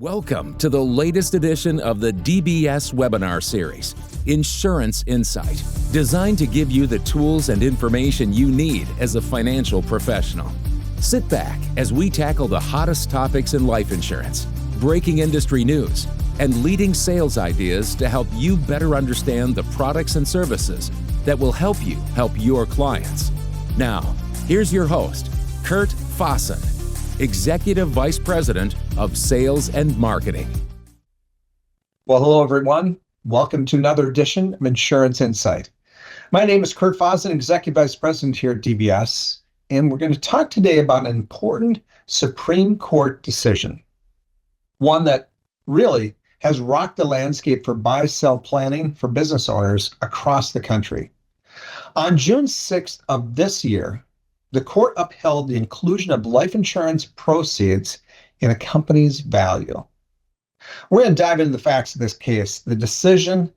Welcome to the latest edition of the DBS webinar series, Insurance Insight, designed to give you the tools and information you need as a financial professional. Sit back as we tackle the hottest topics in life insurance, breaking industry news, and leading sales ideas to help you better understand the products and services that will help you help your clients. Now, here's your host, Kurt Fasen, Executive Vice President of Sales and Marketing. Well, hello, everyone. Welcome to another edition of Insurance Insight. My name is Kurt Fasen, Executive Vice President here at DBS, and we're going to talk today about an important Supreme Court decision, one that really has rocked the landscape for buy-sell planning for business owners across the country. On June 6th of this year, the court upheld the inclusion of life insurance proceeds in a company's value. We're going to dive into the facts of this case, the decision,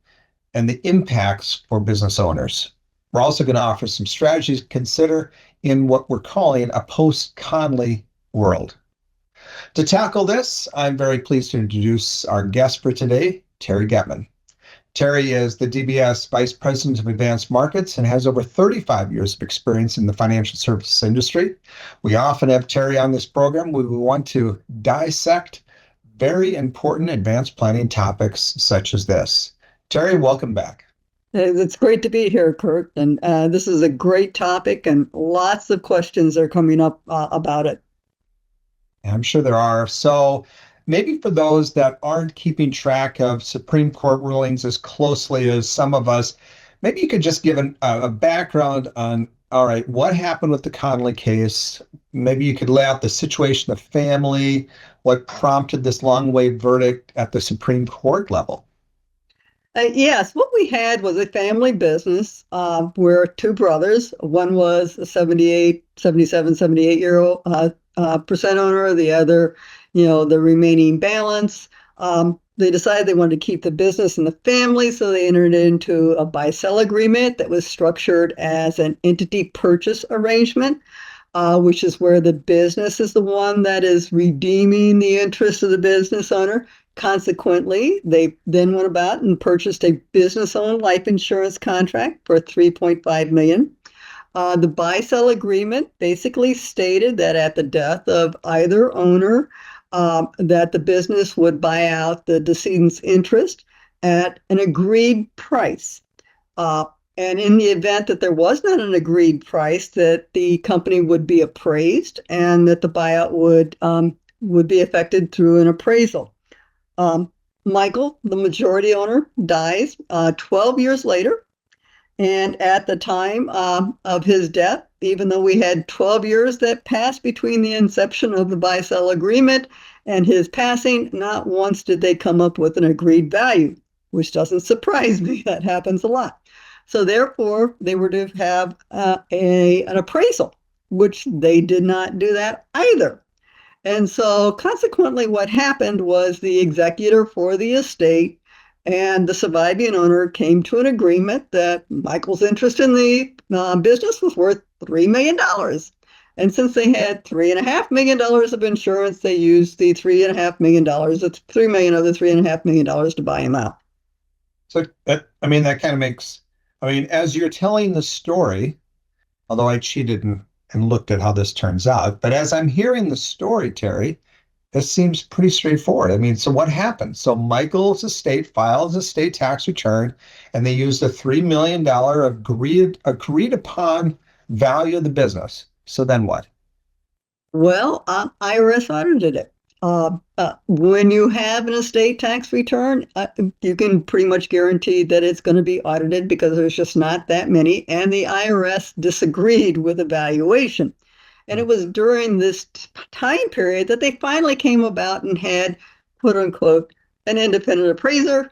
and the impacts for business owners. We're also going to offer some strategies to consider in what we're calling a post-Connelly world. To tackle this, I'm very pleased to introduce our guest for today, Terri Getman. Terri is the DBS Vice President of Advanced Markets and has over 35 years of experience in the financial services industry. We often have Terri on this program. We want to dissect very important advanced planning topics such as this. Terri, welcome back. It's great to be here, Kurt. And this is a great topic, and lots of questions are coming up about it. I'm sure there are. So maybe for those that aren't keeping track of Supreme Court rulings as closely as some of us, maybe you could just give a background on, all right, what happened with the Connelly case? Maybe you could lay out the situation of the family, what prompted this long-awaited verdict at the Supreme Court level. Yes, what we had was a family business where two brothers, one was a 78-year-old percent owner, the other, the remaining balance. They decided they wanted to keep the business in the family, so they entered into a buy-sell agreement that was structured as an entity purchase arrangement, which is where the business is the one that is redeeming the interest of the business owner. Consequently, they then went about and purchased a business-owned life insurance contract for $3.5 million. The buy-sell agreement basically stated that at the death of either owner, that the business would buy out the decedent's interest at an agreed price. And in the event that there was not an agreed price, that the company would be appraised and that the buyout would be effected through an appraisal. Michael, the majority owner, dies 12 years later. And at the time of his death, even though we had 12 years that passed between the inception of the buy-sell agreement and his passing, not once did they come up with an agreed value, which doesn't surprise me. That happens a lot. So therefore, they were to have an appraisal, which they did not do that either. And so consequently, what happened was the executor for the estate and the surviving owner came to an agreement that Michael's interest in the business was worth $3 million. And since they had $3.5 million of insurance, they used the $3.5 million. That's $3 million of the $3.5 million to buy him out. So, that kind of makes, as you're telling the story, although I cheated and looked at how this turns out, but as I'm hearing the story, Terri, this seems pretty straightforward. So what happened? So Michael's estate files a state tax return, and they used a $3 million agreed upon value of the business. So then what? Well, IRS audited it. When you have an estate tax return, you can pretty much guarantee that it's going to be audited because there's just not that many, and the IRS disagreed with the valuation. And it was during this time period that they finally came about and had, quote unquote, an independent appraiser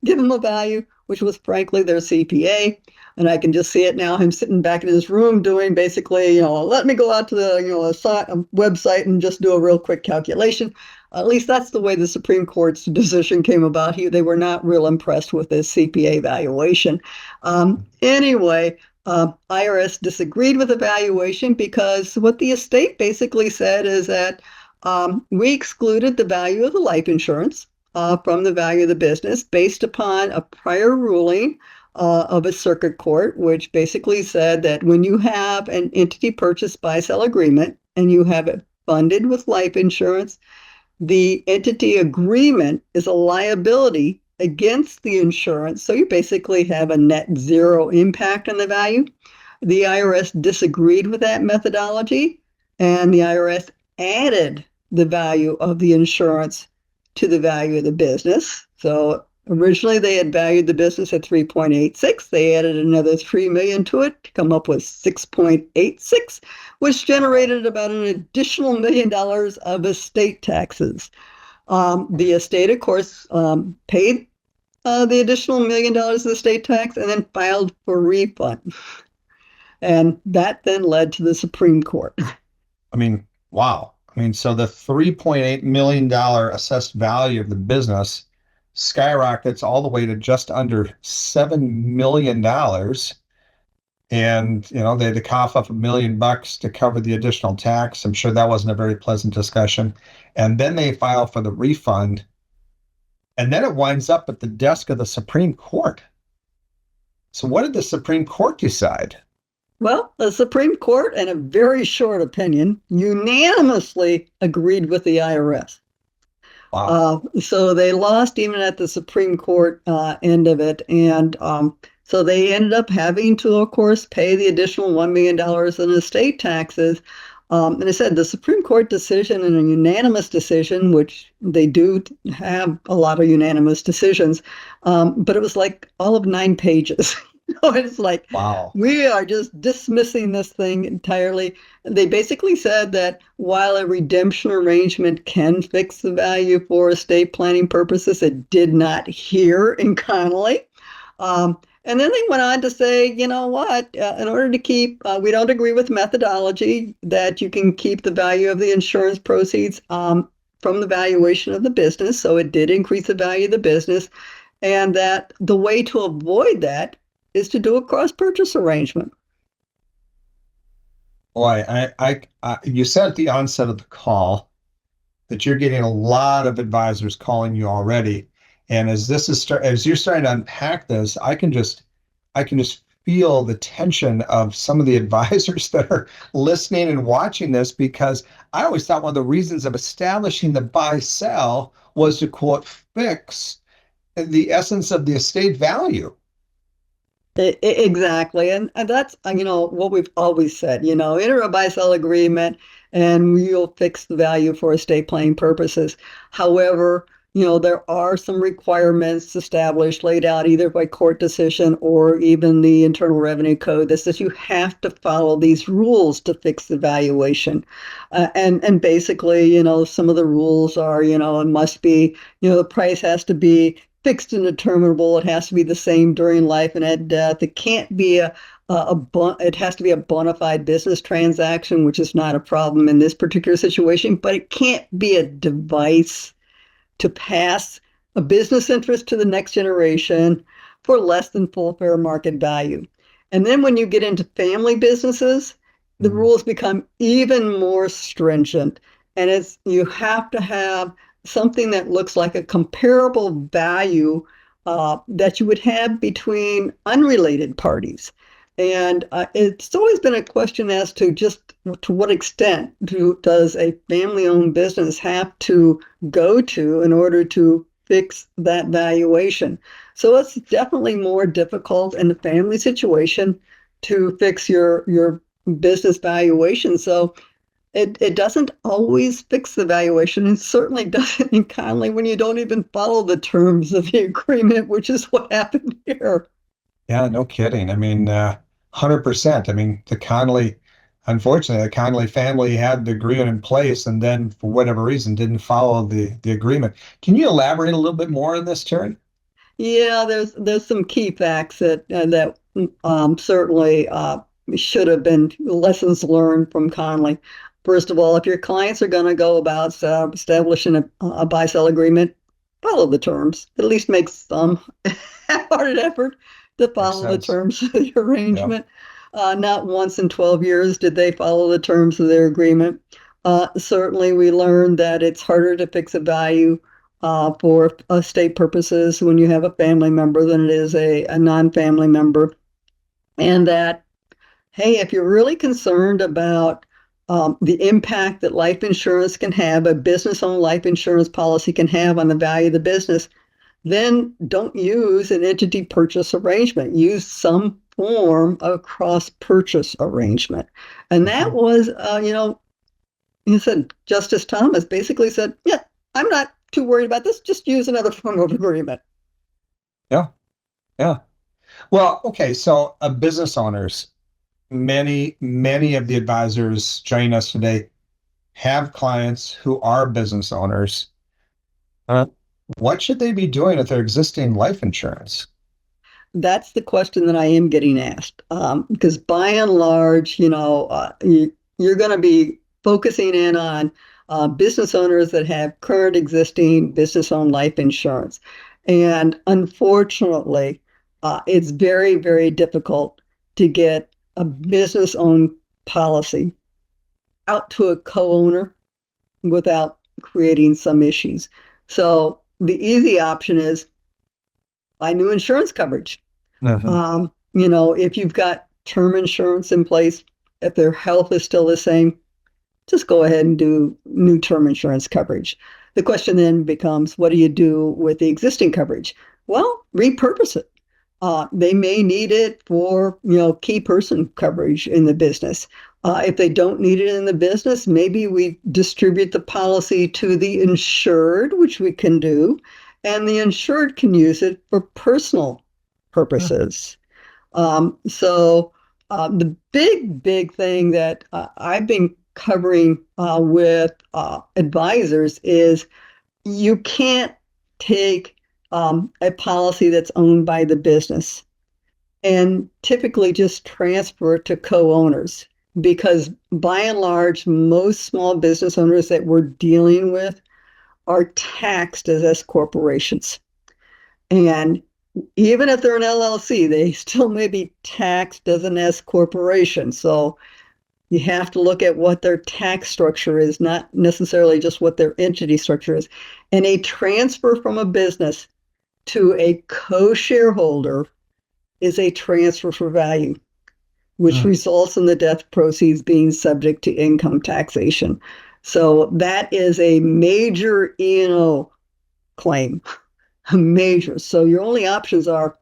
give them a value, which was frankly their CPA. And I can just see it now, him sitting back in his room doing basically, let me go out to the website and just do a real quick calculation. At least that's the way the Supreme Court's decision came about. They were not real impressed with this CPA valuation. Anyway, IRS disagreed with the valuation because what the estate basically said is that We excluded the value of the life insurance from the value of the business based upon a prior ruling of a circuit court, which basically said that when you have an entity purchase buy-sell agreement and you have it funded with life insurance, the entity agreement is a liability against the insurance. So you basically have a net zero impact on the value. The IRS disagreed with that methodology, and the IRS added the value of the insurance to the value of the business. So originally they had valued the business at 3.86. They added another 3 million to it to come up with 6.86, which generated about an additional $1 million of estate taxes. The estate, of course, paid the additional $1 million of estate tax and then filed for refund. And that then led to the Supreme Court. I mean, wow. I mean, so the $3.8 million assessed value of the business skyrockets all the way to just under $7 million. And, you know, they had to cough up $1 million to cover the additional tax. I'm sure that wasn't a very pleasant discussion. And then they file for the refund. And then it winds up at the desk of the Supreme Court. So what did the Supreme Court decide? Well, the Supreme Court, in a very short opinion, unanimously agreed with the IRS. Wow. So they lost even at the Supreme Court end of it. And so they ended up having to, of course, pay the additional $1 million in estate taxes. And I said the Supreme Court decision and a unanimous decision, which they do have a lot of unanimous decisions, but it was like all of 9 pages. It's like, wow, we are just dismissing this thing entirely. They basically said that while a redemption arrangement can fix the value for estate planning purposes, it did not here in Connelly. And then they went on to say, you know what, in order to keep, we don't agree with methodology that you can keep the value of the insurance proceeds from the valuation of the business. So it did increase the value of the business. And that the way to avoid that is to do a cross-purchase arrangement. Boy, you said at the onset of the call that you're getting a lot of advisors calling you already. And as you're starting to unpack this, I can just feel the tension of some of the advisors that are listening and watching this, because I always thought one of the reasons of establishing the buy-sell was to, quote, fix the essence of the estate value. Exactly. And that's, what we've always said, enter a buy-sell agreement and we'll fix the value for estate planning purposes. However, there are some requirements established, laid out either by court decision or even the Internal Revenue Code that says you have to follow these rules to fix the valuation. And basically, some of the rules are, it must be, the price has to be fixed and determinable. It has to be the same during life and at death. It can't be it has to be a bona fide business transaction, which is not a problem in this particular situation, but it can't be a device to pass a business interest to the next generation for less than full fair market value. And then when you get into family businesses, the rules become even more stringent. And you have to have something that looks like a comparable value that you would have between unrelated parties. And it's always been a question as to just to what extent does a family-owned business have to go to in order to fix that valuation. So it's definitely more difficult in the family situation to fix your business valuation. So it doesn't always fix the valuation. It certainly doesn't in Connelly when you don't even follow the terms of the agreement, which is what happened here. Yeah, no kidding. I mean, 100%. I mean, unfortunately, the Connelly family had the agreement in place and then for whatever reason didn't follow the agreement. Can you elaborate a little bit more on this, Terri? Yeah, there's some key facts that certainly should have been lessons learned from Connelly. First of all, if your clients are going to go about establishing a buy-sell agreement, follow the terms. At least make some half-hearted effort to follow the terms of the arrangement. Yeah. Not once in 12 years did they follow the terms of their agreement. Certainly, we learned that it's harder to fix a value for estate purposes when you have a family member than it is a non-family member. And that, hey, if you're really concerned about the impact that life insurance can have, a business-owned life insurance policy can have on the value of the business, then don't use an entity purchase arrangement. Use some form of cross-purchase arrangement. And that was, he said, Justice Thomas basically said, yeah, I'm not too worried about this. Just use another form of agreement. Yeah. Yeah. Well, okay. So business owners, many of the advisors joining us today have clients who are business owners. What should they be doing with their existing life insurance? That's the question that I am getting asked. Because by and large, you're going to be focusing in on business owners that have current existing business-owned life insurance. And unfortunately, it's very, very difficult to get a business-owned policy out to a co-owner without creating some issues. So the easy option is buy new insurance coverage. If you've got term insurance in place, if their health is still the same, just go ahead and do new term insurance coverage. The question then becomes, what do you do with the existing coverage? Well, repurpose it. They may need it for, key person coverage in the business. If they don't need it in the business, maybe we distribute the policy to the insured, which we can do, and the insured can use it for personal purposes. So the big thing that I've been covering with advisors is you can't take a policy that's owned by the business and typically just transfer it to co-owners, because by and large, most small business owners that we're dealing with are taxed as S corporations. And even if they're an LLC, they still may be taxed as an S corporation. So you have to look at what their tax structure is, not necessarily just what their entity structure is. And a transfer from a business to a co-shareholder is a transfer for value, which results in the death proceeds being subject to income taxation. So that is a major E&O claim, a major. So your only options are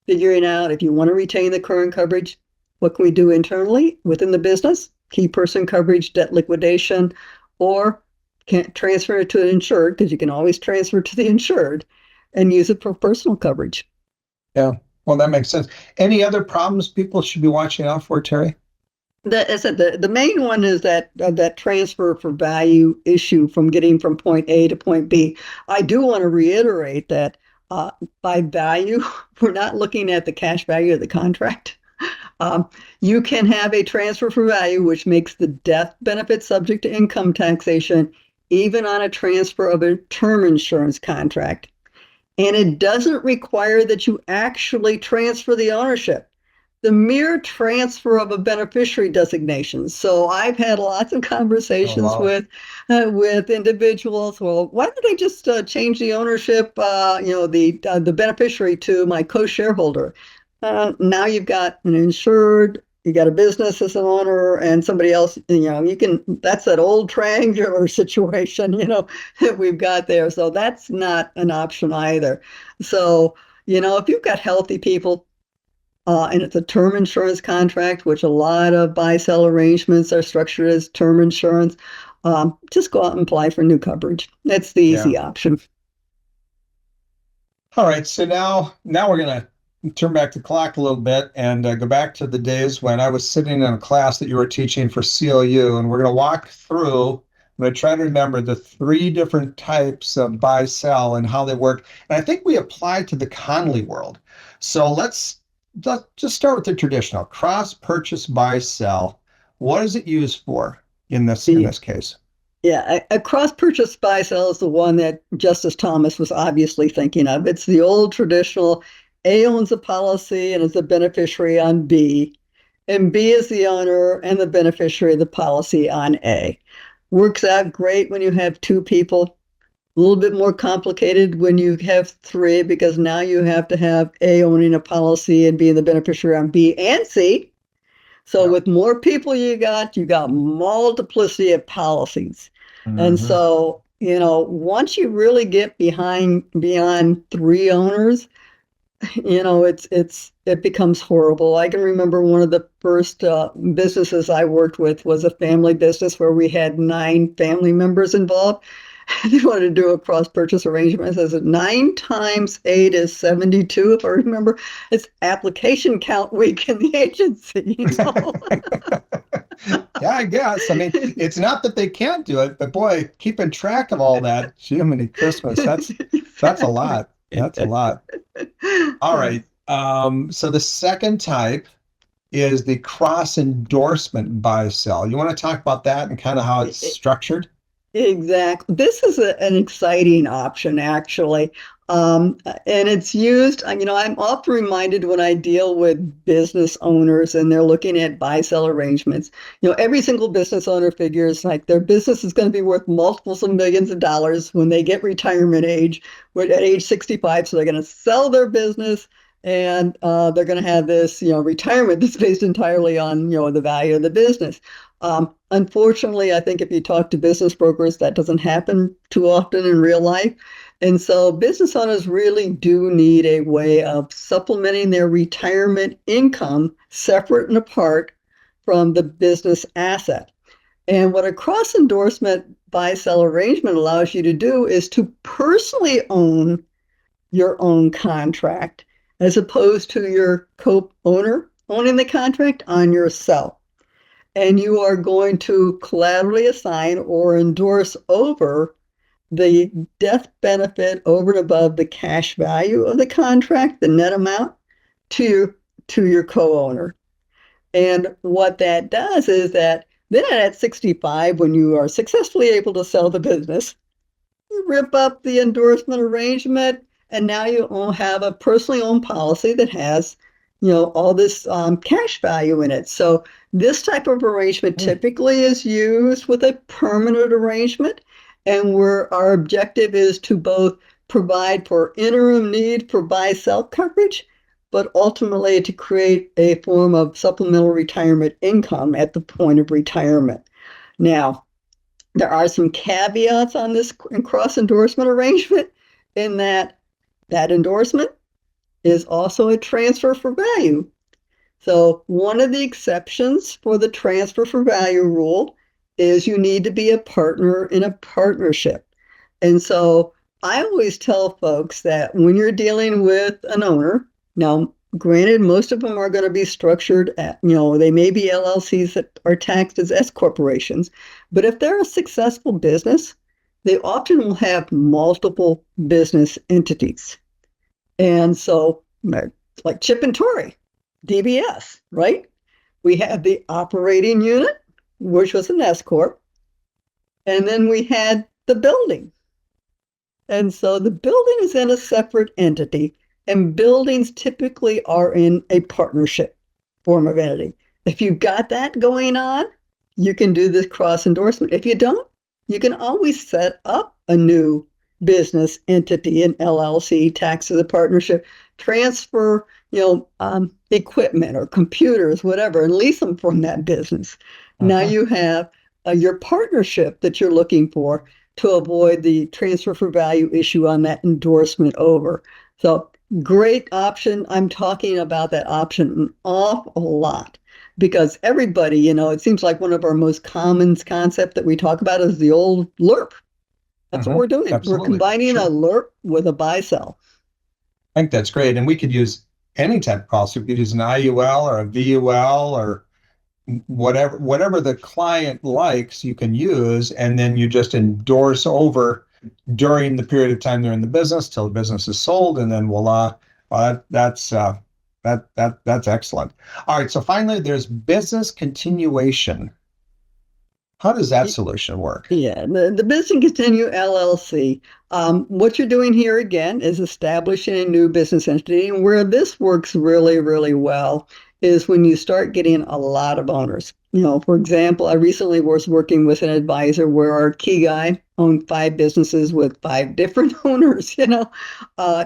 figuring out if you want to retain the current coverage, what can we do internally within the business, key person coverage, debt liquidation, or can't transfer it to an insured, because you can always transfer to the insured and use it for personal coverage. Yeah, well, that makes sense. Any other problems people should be watching out for, Terri? The main one is that transfer for value issue from getting from point A to point B. I do want to reiterate that by value, we're not looking at the cash value of the contract. You can have a transfer for value, which makes the death benefit subject to income taxation, even on a transfer of a term insurance contract. And it doesn't require that you actually transfer the ownership. The mere transfer of a beneficiary designation. So I've had lots of conversations with individuals. Well, why don't they just change the ownership, the beneficiary to my co-shareholder? Now you've got an insured, you got a business as an owner, and somebody else. That's that old triangular situation, that we've got there. So that's not an option either. So if you've got healthy people. And it's a term insurance contract, which a lot of buy-sell arrangements are structured as term insurance. Just go out and apply for new coverage. That's the easy option. All right. So now we're going to turn back the clock a little bit and go back to the days when I was sitting in a class that you were teaching for CLU, and we're going to walk through. I'm going to try to remember the 3 different types of buy-sell and how they work. And I think we applied to the Connelly world. So let's just start with the traditional cross-purchase buy-sell. What is it used for in this case? Yeah, a cross-purchase buy-sell is the one that Justice Thomas was obviously thinking of. It's the old traditional A owns a policy and is a beneficiary on B, and B is the owner and the beneficiary of the policy on A. Works out great when you have two people. A little bit more complicated when you have three, because now you have to have A owning a policy and being the beneficiary on B and C. So Yep. with more people you got multiplicity of policies. And so, once you really get beyond three owners, it becomes horrible. I can remember one of the first businesses I worked with was a family business where we had 9 family members involved. They wanted to do a cross-purchase arrangement. I said 9 times 8 is 72, if I remember. It's application count week in the agency. Yeah, I guess. I mean, it's not that they can't do it, but boy, keeping track of all that, Jiminy Christmas, that's a lot. That's a lot. All right. So the second type is the cross endorsement buy sell. You want to talk about that and kind of how it's structured? Exactly. This is an exciting option, actually. And it's used, I'm often reminded when I deal with business owners and they're looking at buy-sell arrangements. Every single business owner figures like their business is going to be worth multiples of millions of dollars when they get retirement age, at age 65. So they're going to sell their business and they're going to have this, retirement that's based entirely on, the value of the business. Unfortunately, I think if you talk to business brokers, that doesn't happen too often in real life. And so business owners really do need a way of supplementing their retirement income separate and apart from the business asset. And what a cross endorsement buy-sell arrangement allows you to do is to personally own your own contract as opposed to your co-owner owning the contract on yourself. And you are going to collaterally assign or endorse over the death benefit over and above the cash value of the contract, the net amount, to your co-owner. And what that does is that then at 65, when you are successfully able to sell the business, you rip up the endorsement arrangement, and now you have a personally owned policy that has, all this cash value in it. So this type of arrangement typically is used with a permanent arrangement, and where our objective is to both provide for interim need for buy-sell coverage, but ultimately to create a form of supplemental retirement income at the point of retirement. Now, there are some caveats on this cross-endorsement arrangement in that endorsement is also a transfer for value. So one of the exceptions for the transfer for value rule is you need to be a partner in a partnership. And so I always tell folks that when you're dealing with an owner, now granted, most of them are going to be structured at, they may be LLCs that are taxed as S corporations, but if they're a successful business, they often will have multiple business entities. And so, like Chip and Terri, DBS, right? We have the operating unit, which was an S corp, and then we had the building. And so the building is in a separate entity, and buildings typically are in a partnership form of entity. If you've got that going on, you can do this cross endorsement. If you don't, you can always set up a new business entity, an LLC, tax to the partnership, transfer, equipment or computers, whatever, and lease them from that business. Now you have your partnership that you're looking for to avoid the transfer for value issue on that endorsement over. So great option. I'm talking about that option an awful lot because everybody, it seems like one of our most common concept that we talk about is the old LURP. That's what we're doing. Absolutely. We're combining a LURP with a buy-sell. I think that's great. And we could use any type of policy. We could use an IUL or a VUL or whatever the client likes, you can use, and then you just endorse over during the period of time they're in the business till the business is sold, and then voila. That's excellent. All right. So finally, there's business continuation. How does that solution work? Yeah, the Business Continue LLC. What you're doing here again is establishing a new business entity. And where this works really, really well is when you start getting a lot of owners. For example, I recently was working with an advisor where our key guy owned 5 businesses with 5 different owners,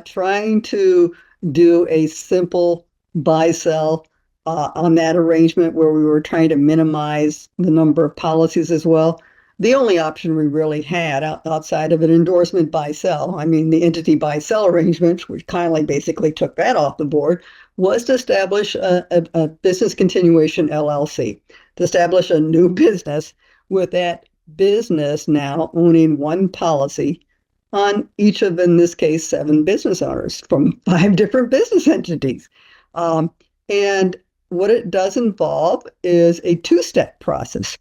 trying to do a simple buy sell on that arrangement where we were trying to minimize the number of policies as well. The only option we really had outside of an endorsement buy-sell, the entity buy-sell arrangement, which Connelly basically took that off the board, was to establish a business continuation LLC, to establish a new business with that business now owning one policy on each of, in this case, 7 business owners from 5 different business entities. And what it does involve is a 2-step process.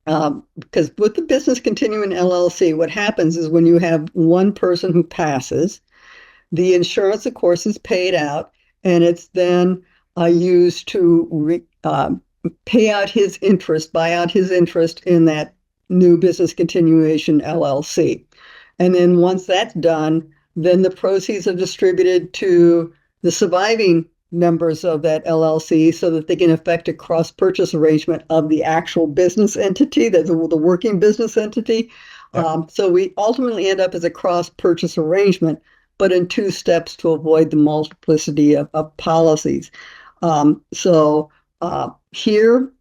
Because with the business continuing LLC, what happens is when you have one person who passes, the insurance, of course, is paid out, and it's then used to pay out his interest, buy out his interest in that new business continuation LLC. And then once that's done, then the proceeds are distributed to the surviving members of that LLC so that they can effect a cross-purchase arrangement of the actual business entity, the working business entity. Yep. So we ultimately end up as a cross-purchase arrangement, but in 2 steps to avoid the multiplicity of policies. Here,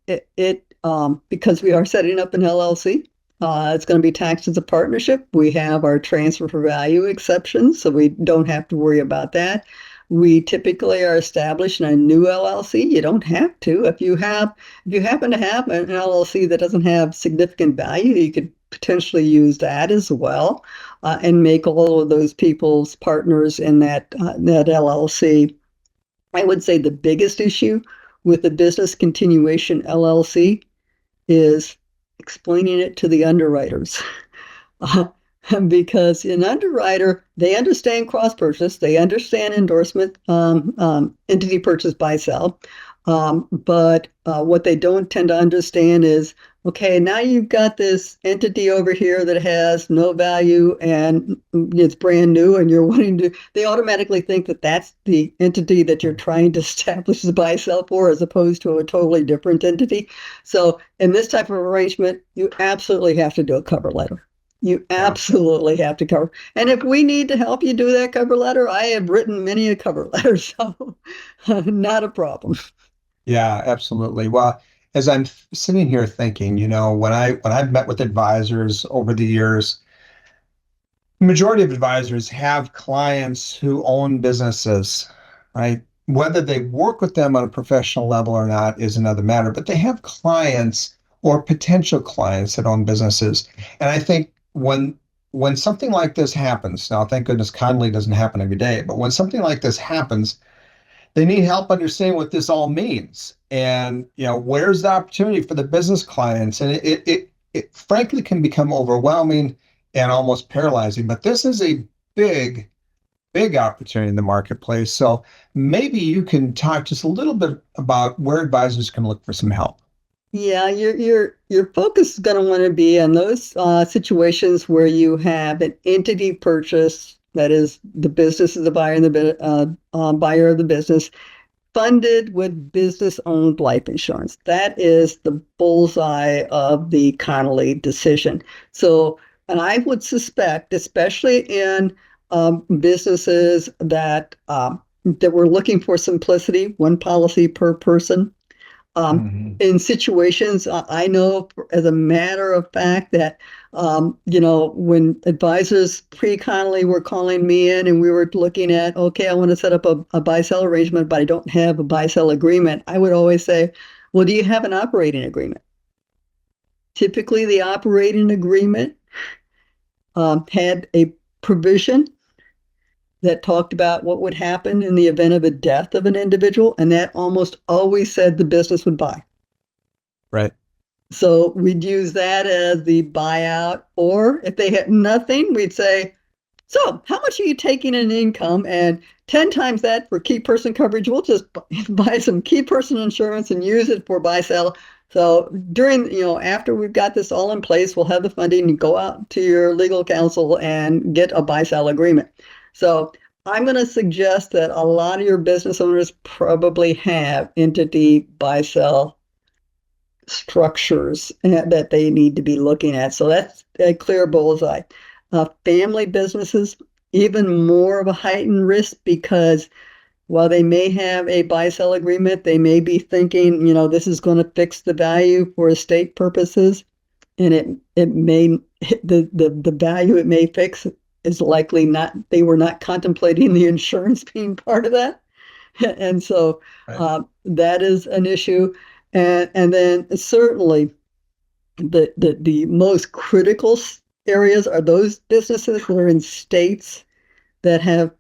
because we are setting up an LLC, it's going to be taxed as a partnership. We have our transfer for value exceptions, so we don't have to worry about that. We typically are established in a new LLC. You don't have to. If you happen to have an LLC that doesn't have significant value, you could potentially use that as well, and make all of those people's partners in that LLC. I would say the biggest issue with the business continuation LLC is explaining it to the underwriters. Because an underwriter, they understand cross-purchase, they understand endorsement, entity purchase, buy-sell, but what they don't tend to understand is, okay, now you've got this entity over here that has no value and it's brand new, and they automatically think that that's the entity that you're trying to establish the buy-sell for, as opposed to a totally different entity. So in this type of arrangement, you absolutely have to do a cover letter. You absolutely have to cover. And if we need to help you do that cover letter, I have written many a cover letter, so not a problem. Yeah, absolutely. Well, as I'm sitting here thinking, when I've met with advisors over the years, the majority of advisors have clients who own businesses, right? Whether they work with them on a professional level or not is another matter, but they have clients or potential clients that own businesses. And I think when something like this happens, now thank goodness Connelly doesn't happen every day, but when something like this happens, they need help understanding what this all means. And where's the opportunity for the business clients? And it frankly can become overwhelming and almost paralyzing. But this is a big opportunity in the marketplace. So maybe you can talk just a little bit about where advisors can look for some help. Yeah, your focus is going to want to be on those situations where you have an entity purchase, that is, the business is the buyer and the buyer of the business, funded with business-owned life insurance. That is the bullseye of the Connelly decision. So, and I would suspect, especially in businesses that were looking for simplicity, one policy per person. In situations, I know as a matter of fact that, when advisors pre-Connelly were calling me in and we were looking at, okay, I want to set up a buy-sell arrangement, but I don't have a buy-sell agreement, I would always say, well, do you have an operating agreement? Typically, the operating agreement had a provision that talked about what would happen in the event of a death of an individual, and that almost always said the business would buy. Right. So we'd use that as the buyout, or if they had nothing, we'd say, so how much are you taking in income? And 10 times that for key person coverage, we'll just buy some key person insurance and use it for buy-sell. So after we've got this all in place, we'll have the funding and go out to your legal counsel and get a buy-sell agreement. So I'm going to suggest that a lot of your business owners probably have entity buy-sell structures that they need to be looking at. So that's a clear bullseye. Family businesses, even more of a heightened risk because while they may have a buy-sell agreement, they may be thinking, this is going to fix the value for estate purposes, and it may the value it may fix is likely not. They were not contemplating the insurance being part of that, and so that is an issue. And then certainly the most critical areas are those businesses that are in states that have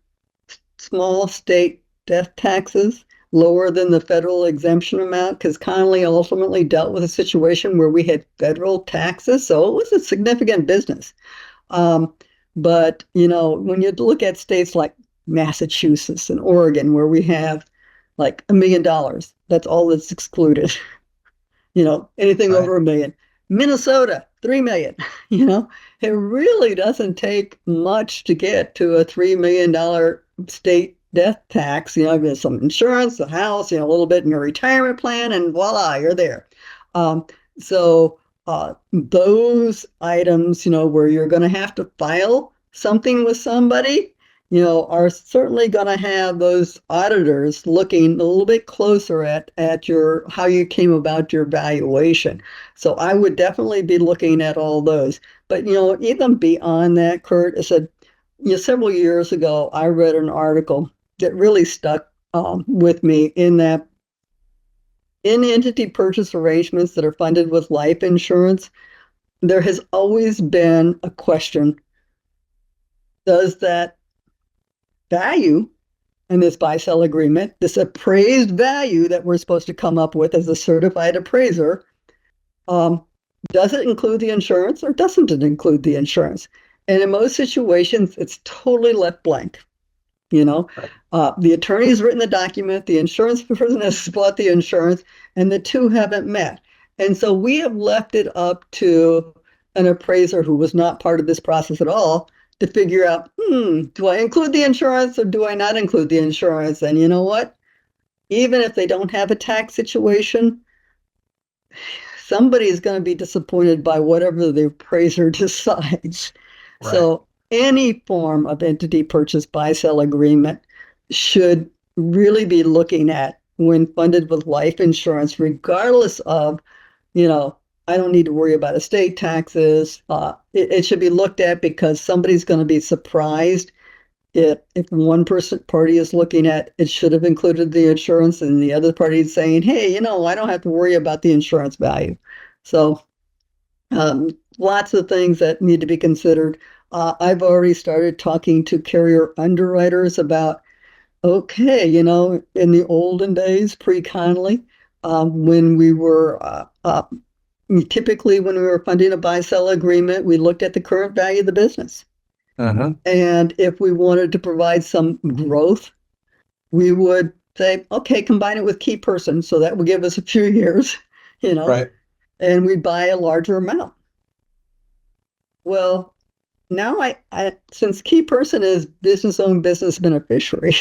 small state death taxes lower than the federal exemption amount, because Connelly ultimately dealt with a situation where we had federal taxes, so it was a significant business. But when you look at states like Massachusetts and Oregon, where we have like $1 million, that's all that's excluded. Anything over $1 million. Minnesota, 3 million. It really doesn't take much to get to a $3 million state death tax. There's some insurance, a house, a little bit in your retirement plan, and voila, you're there. So those items, where you're going to have to file something with somebody, are certainly going to have those auditors looking a little bit closer at your how you came about your valuation. So I would definitely be looking at all those. But even beyond that, Kurt, I said, several years ago, I read an article that really stuck with me in that in entity purchase arrangements that are funded with life insurance, there has always been a question: does that value in this buy-sell agreement, this appraised value that we're supposed to come up with as a certified appraiser, does it include the insurance or doesn't it include the insurance? And in most situations, it's totally left blank. The attorney's written the document, the insurance person has bought the insurance, and the two haven't met. And so we have left it up to an appraiser who was not part of this process at all to figure out, do I include the insurance or do I not include the insurance? And you know what? Even if they don't have a tax situation, somebody is going to be disappointed by whatever the appraiser decides. Right. So any form of entity purchase buy-sell agreement should really be looking at when funded with life insurance, regardless of, I don't need to worry about estate taxes. It should be looked at because somebody's going to be surprised if one party is looking at it should have included the insurance and the other party is saying, hey, I don't have to worry about the insurance value. So lots of things that need to be considered. I've already started talking to carrier underwriters about, okay, in the olden days, pre-Connelly, when we were typically, when we were funding a buy-sell agreement, we looked at the current value of the business. And if we wanted to provide some growth, we would say, okay, combine it with key person. So that would give us a few years, and we'd buy a larger amount. Well, now I since key person is business-owned business beneficiary,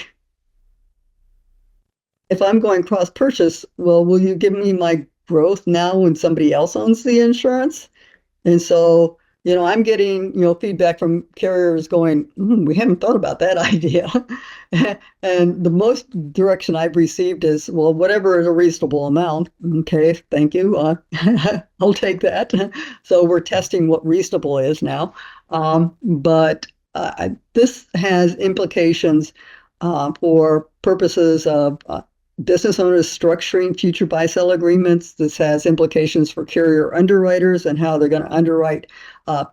if I'm going cross-purchase, well, will you give me my growth now when somebody else owns the insurance? And so, I'm getting, feedback from carriers going, we haven't thought about that idea. And the most direction I've received is, well, whatever is a reasonable amount. Okay, thank you. I'll take that. So we're testing what reasonable is now. But this has implications for purposes of business owners structuring future buy-sell agreements. This has implications for carrier underwriters and how they're going to underwrite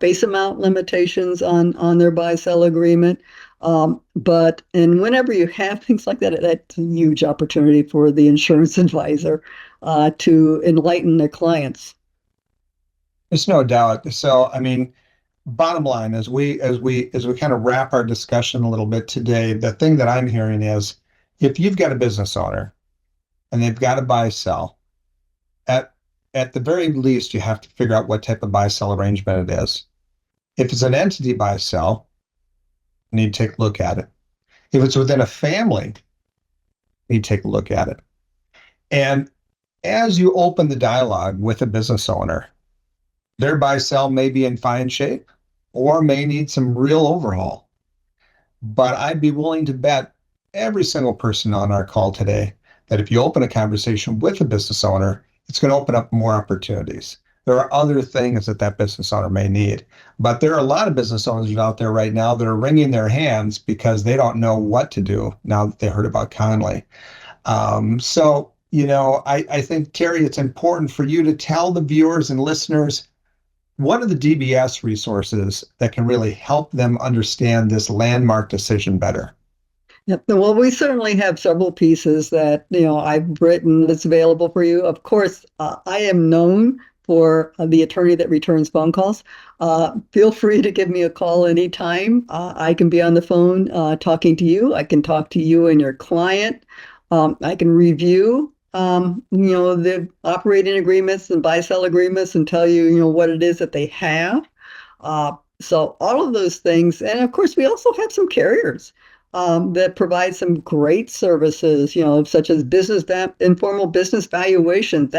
face amount limitations on their buy-sell agreement. But whenever you have things like that, that's a huge opportunity for the insurance advisor to enlighten their clients. There's no doubt. So, bottom line, as we kind of wrap our discussion a little bit today, the thing that I'm hearing is, if you've got a business owner and they've got a buy-sell, at the very least, you have to figure out what type of buy-sell arrangement it is. If it's an entity buy-sell, you need to take a look at it. If it's within a family, you take a look at it. And as you open the dialogue with a business owner, their buy sell may be in fine shape or may need some real overhaul. But I'd be willing to bet every single person on our call today that if you open a conversation with a business owner, it's going to open up more opportunities. There are other things that that business owner may need. But there are a lot of business owners out there right now that are wringing their hands because they don't know what to do now that they heard about Connelly. I think, Terri, it's important for you to tell the viewers and listeners what are the DBS resources that can really help them understand this landmark decision better. Yep. Well, we certainly have several pieces that, I've written that's available for you. Of course, I am known for the attorney that returns phone calls. Feel free to give me a call anytime. I can be on the phone talking to you. I can talk to you and your client. I can review, the operating agreements and buy-sell agreements and tell you, what it is that they have. So all of those things. And of course, we also have some carriers that provide some great services, such as informal business valuation.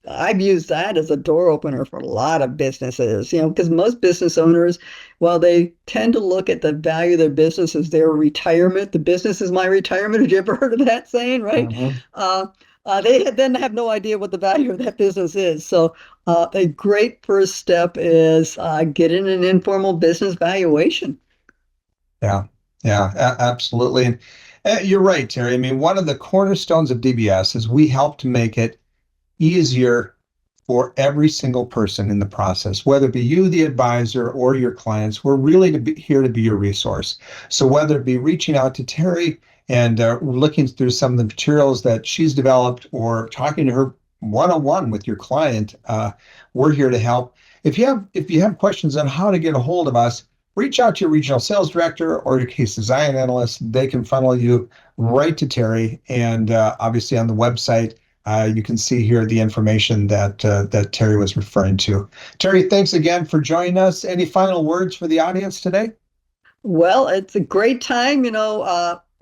I've used that as a door opener for a lot of businesses, because most business owners, while they tend to look at the value of their business as their retirement, the business is my retirement. Have you ever heard of that saying, right? Mm-hmm. They then have no idea what the value of that business is. So a great first step is getting an informal business valuation. Yeah, absolutely. And you're right, Terri. I mean, one of the cornerstones of DBS is we help to make it easier for every single person in the process, whether it be you, the advisor, or your clients. We're really here to be your resource. So whether it be reaching out to Terri and looking through some of the materials that she's developed or talking to her one-on-one with your client, we're here to help. If you have questions on how to get a hold of us, reach out to your regional sales director or your case design analyst. They can funnel you right to Terri. And obviously on the website, you can see here the information that Terri was referring to. Terri, thanks again for joining us. Any final words for the audience today? Well, it's a great time.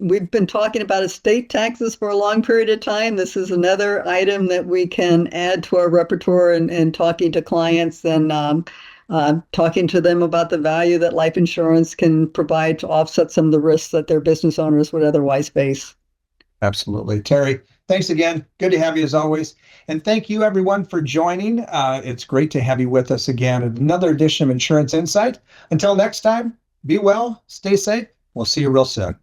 We've been talking about estate taxes for a long period of time. This is another item that we can add to our repertoire and talking to clients and talking to them about the value that life insurance can provide to offset some of the risks that their business owners would otherwise face. Absolutely. Terri, thanks again. Good to have you as always. And thank you everyone for joining. It's great to have you with us again at another edition of Insurance Insight. Until next time, be well, stay safe. We'll see you real soon.